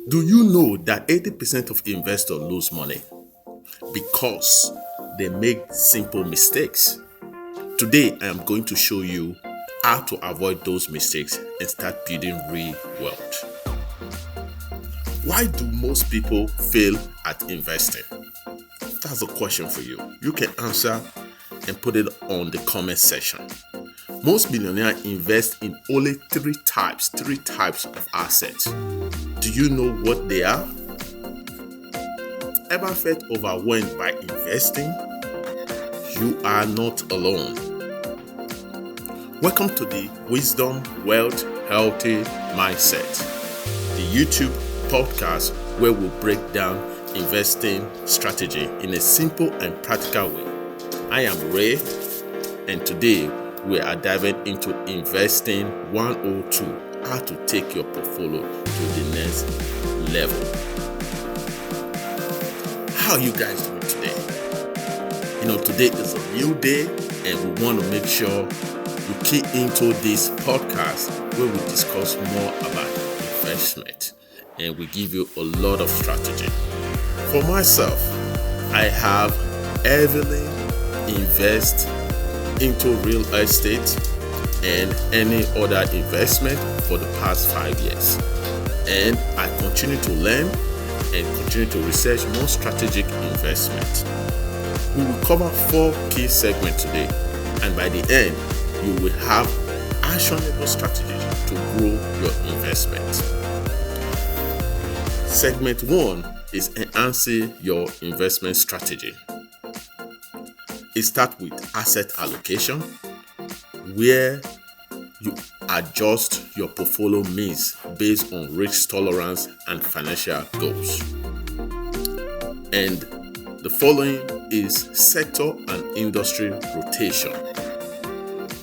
Do you know that 80% of investors lose money because they make simple mistakes? Today, I am going to show you how to avoid those mistakes and start building real wealth. Why do most people fail at investing? That's a question for you. You can answer and put it on the comment section. Most millionaires invest in only three types of assets. Do you know what they are? Ever felt overwhelmed by investing? You are not alone. Welcome to the Wisdom, Wealth, Healthy Mindset, the YouTube podcast where we break down investing strategy in a simple and practical way. I am Ray, and today we are diving into Investing 102, how to take your portfolio to the next level. How are you guys doing today? Today is a new day, and we want to make sure you key into this podcast where we discuss more about investment and we give you a lot of strategy. For myself, I have heavily invested into real estate and any other investment for the past 5 years. And I continue to learn and continue to research more strategic investment. We will cover 4 key segments today, and by the end, you will have actionable strategies to grow your investment. Segment 1 is enhancing your investment strategy. It starts with asset allocation, where you adjust your portfolio mix based on risk tolerance and financial goals. And the following is sector and industry rotation,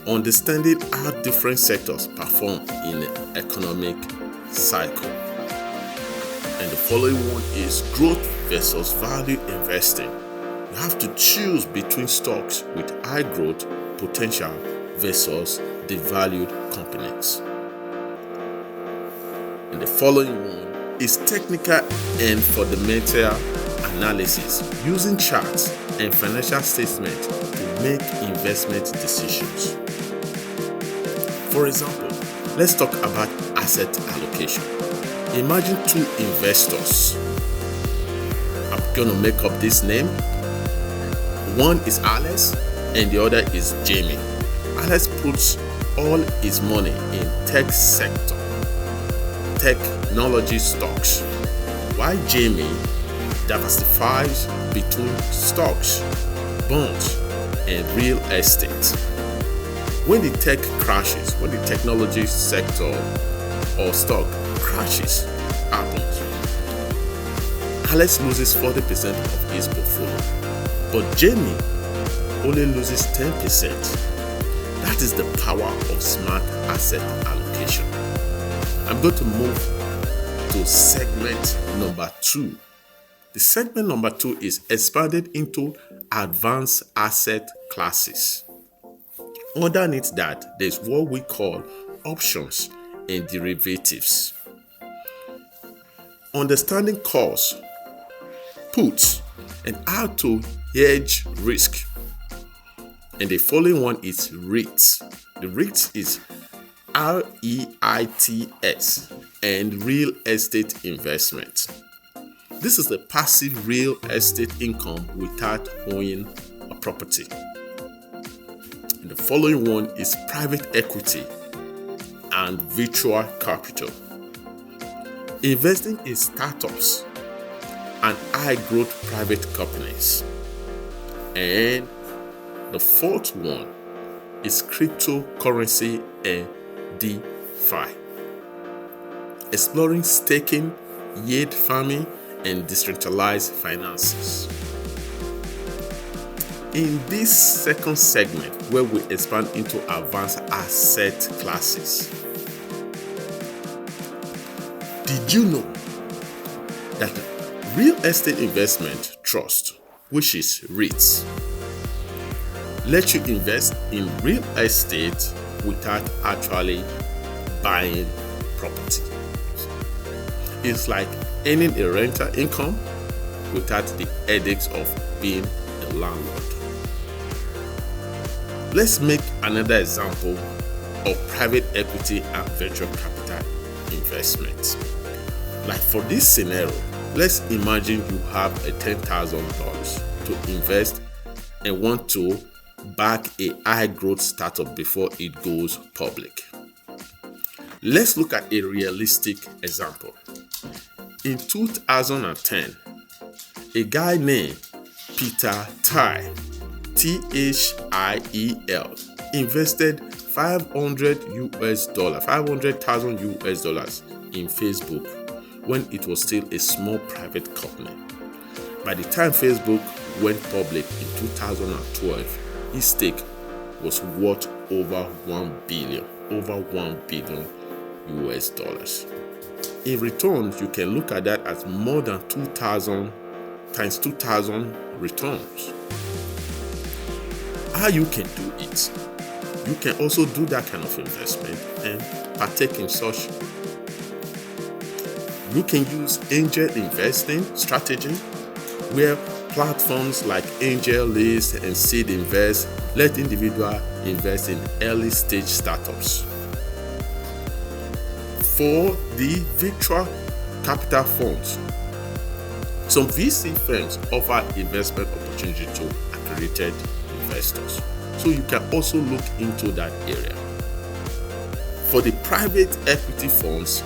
understanding how different sectors perform in an economic cycle. And the following one is growth versus value investing. You have to choose between stocks with high growth potential versus devalued companies. And the following one is technical and fundamental analysis using charts and financial statements to make investment decisions. For example, let's talk about asset allocation. Imagine 2 investors. I'm going to make up this name. One is Alex and the other is Jamie. Alex puts all his money in tech sector, technology stocks, while Jamie diversifies between stocks, bonds, and real estate. When the tech crashes, when the technology sector or stock crashes happens, Alex loses 40% of his portfolio, but Jamie only loses 10%. That is the power of smart asset allocation. I'm going to move to segment number 2. The segment number 2 is expanded into advanced asset classes. Underneath that, there's what we call options and derivatives. Understanding calls, puts, and how to hedge risk. And the following one is REITs. The REITs is REITs and real estate investment. This is the passive real estate income without owning a property. And the following one is private equity and virtual capital. Investing in startups and high growth private companies. And the fourth one is cryptocurrency and DeFi. Exploring staking, yield farming, and decentralized finances. In this second segment, where we expand into advanced asset classes, did you know that real estate investment trust, which is REITs, let you invest in real estate without actually buying property? It's like earning a rental income without the headaches of being a landlord. Let's make another example of private equity and venture capital investment. Like for this scenario, let's imagine you have a $10,000 to invest and want to back a high growth startup before it goes public. Let's look at a realistic example. In 2010, a guy named Peter Thiel, Thiel, invested $500,000 in Facebook when it was still a small private company. By the time Facebook went public in 2012, his stake was worth over $1 billion US dollars. In return, you can look at that as more than 2,000 times 2,000 returns. How you can do it? You can also do that kind of investment and partake in such. You can use angel investing strategy, where platforms like AngelList and Seed Invest let individuals invest in early stage startups. For the venture capital funds, some VC firms offer investment opportunity to accredited investors. So you can also look into that area. For the private equity funds,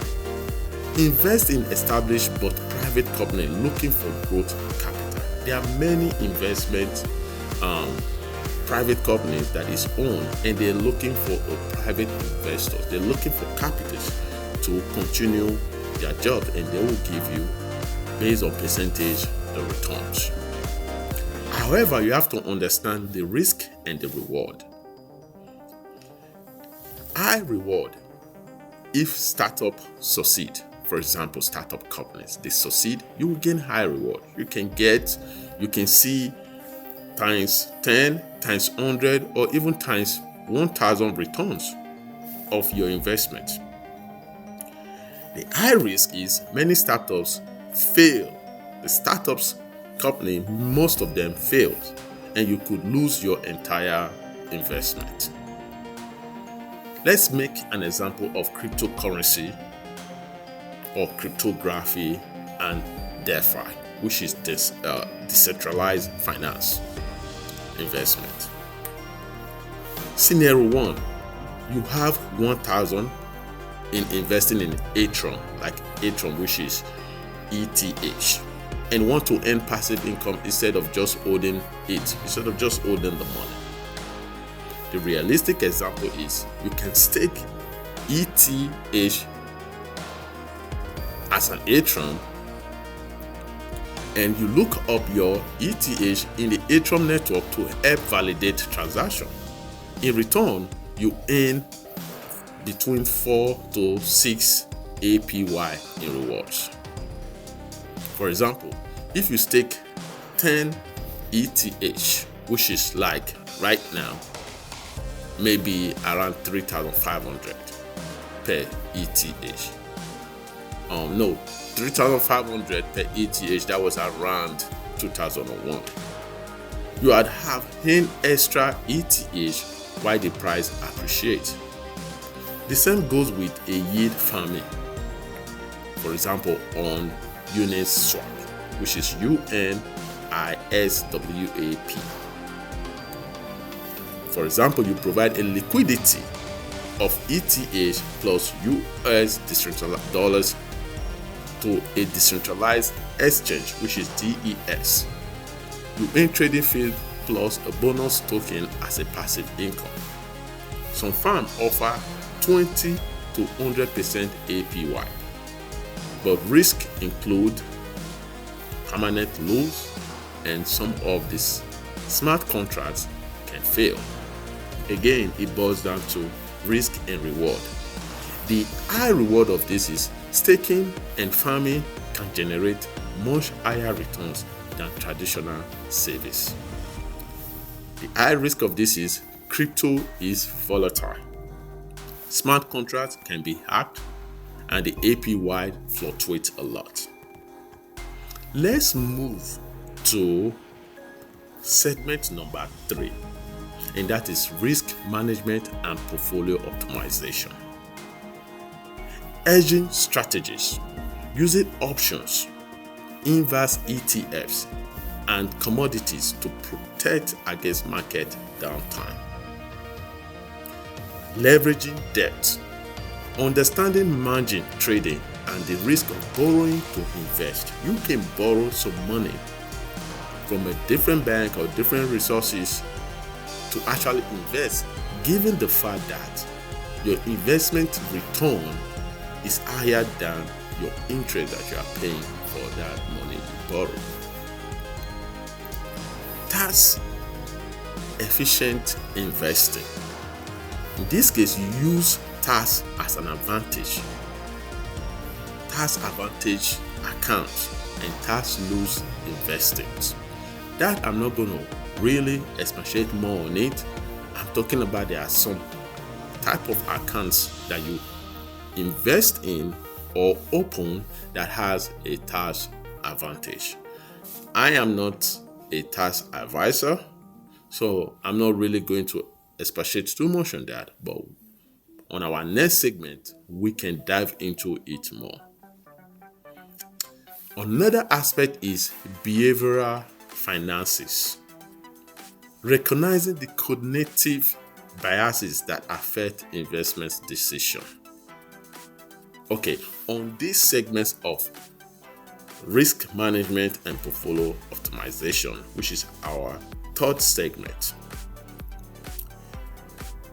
invest in established but private companies looking for growth capital. There are many investment private companies that is owned, and they're looking for private investors. They're looking for capitalists to continue their job, and they will give you, based on percentage, the returns. However, you have to understand the risk and the reward. High reward if startup succeed. For example, startup companies, they succeed, you will gain high reward. You can see times 10, times 100, or even times 1,000 returns of your investment. The high risk is many startups fail. The startups company, most of them failed, and you could lose your entire investment. Let's make an example of cryptocurrency or cryptography and DeFi, which is this decentralized finance investment. Scenario 1, you have 1,000 in investing in Ethereum, like Ethereum, which is ETH, and want to earn passive income instead of just holding the money. The realistic example is you can stake ETH as an Ethereum, and you look up your ETH in the Ethereum network to help validate transaction. In return, you earn between 4 to 6 APY in rewards. For example, if you stake 10 ETH, which is like right now, maybe around 3,500 per ETH. 3,500 per ETH, that was around 2001. You would have earned extra ETH while the price appreciates. The same goes with a yield farming. For example, on Uniswap, which is UNISWAP. For example, you provide a liquidity of ETH plus US decentralized dollars to a decentralized exchange, which is DEX. You earn trading fee plus a bonus token as a passive income. Some firms offer 20 to 100% APY, but risk include permanent loss, and some of these smart contracts can fail. Again, it boils down to risk and reward. The high reward of this is staking and farming can generate much higher returns than traditional savings. The high risk of this is crypto is volatile. Smart contracts can be hacked, and the APY fluctuates a lot. Let's move to segment number 3, and that is risk management and portfolio optimization. Hedging strategies using options, inverse ETFs, and commodities to protect against market downtime. Leveraging debt, understanding margin trading and the risk of borrowing to invest. You can borrow some money from a different bank or different resources to actually invest, given the fact that your investment return is higher than your interest that you are paying for that money you borrow. Tax efficient investing. In this case, you use tax as an advantage. Tax advantage accounts and tax loss investing. That I'm not going to really expatiate more on it. I'm talking about there are some type of accounts that you invest in or open that has a tax advantage. I am not a tax advisor, so I'm not really going to expatiate too much on that, but on our next segment, we can dive into it more. Another aspect is behavioral finances. Recognizing the cognitive biases that affect investment decision. Okay, on these segments of risk management and portfolio optimization, which is our third segment,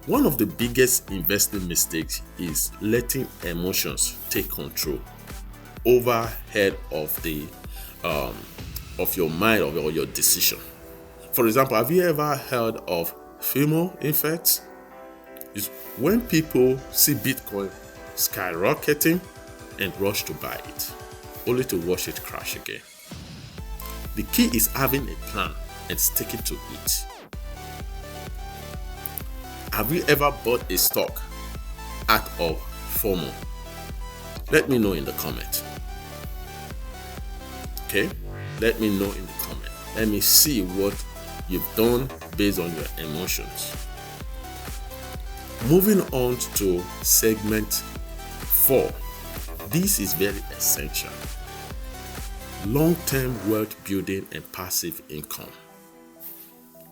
one of the biggest investing mistakes is letting emotions take control over head of the of your mind or your decision. For example, have you ever heard of FOMO effect? It's when people see Bitcoin skyrocketing and rush to buy it, only to watch it crash again. The key is having a plan and sticking to it. Have you ever bought a stock out of FOMO? Let me know in the comment. Okay? Let me know in the comment. Let me see what you've done based on your emotions. Moving on to segment 4. This is very essential. Long-term wealth building and passive income.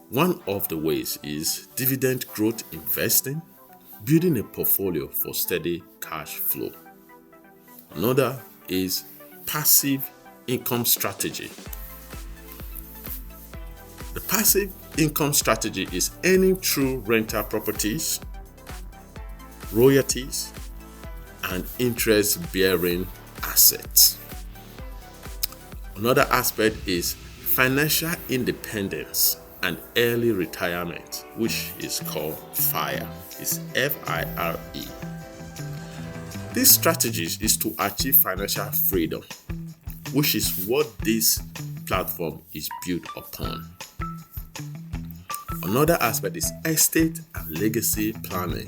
One of the ways is dividend growth investing, building a portfolio for steady cash flow. Another is passive income strategy. The passive income strategy is earning through rental properties, royalties, and interest-bearing assets. Another aspect is financial independence and early retirement, which is called FIRE. It's FIRE. This strategy is to achieve financial freedom, which is what this platform is built upon. Another aspect is estate and legacy planning.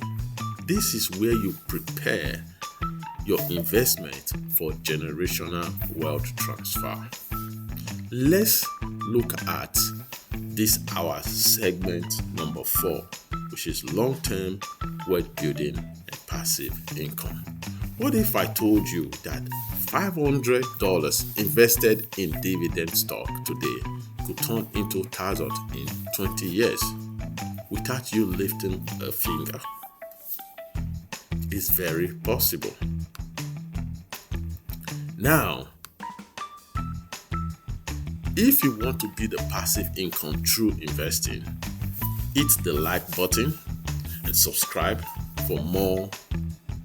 This is where you prepare your investment for generational wealth transfer. Let's look at this our segment number 4, which is long-term wealth building and passive income. What if I told you that $500 invested in dividend stock today could turn into thousands in 20 years without you lifting a finger? It's very possible. Now, if you want to build a passive income through investing, hit the like button and subscribe for more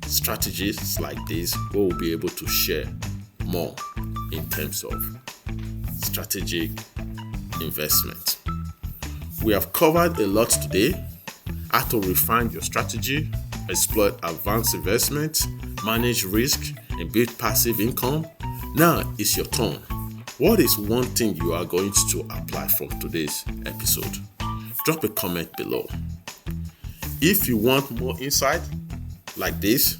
strategies like this. We'll be able to share more in terms of strategic investment. We have covered a lot today: how to refine your strategy, exploit advanced investment, manage risk, and build passive income. Now it's your turn. What is one thing you are going to apply from today's episode? Drop a comment below. If you want more insight like this,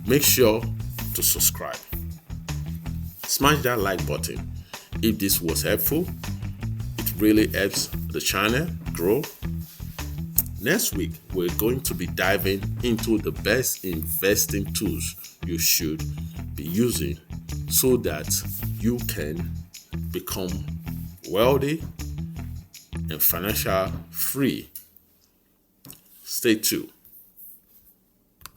make sure to subscribe. Smash that like button if this was helpful. It really helps the channel grow. Next week, we're going to be diving into the best investing tools you should be using so that you can become wealthy and financial free. Stay tuned.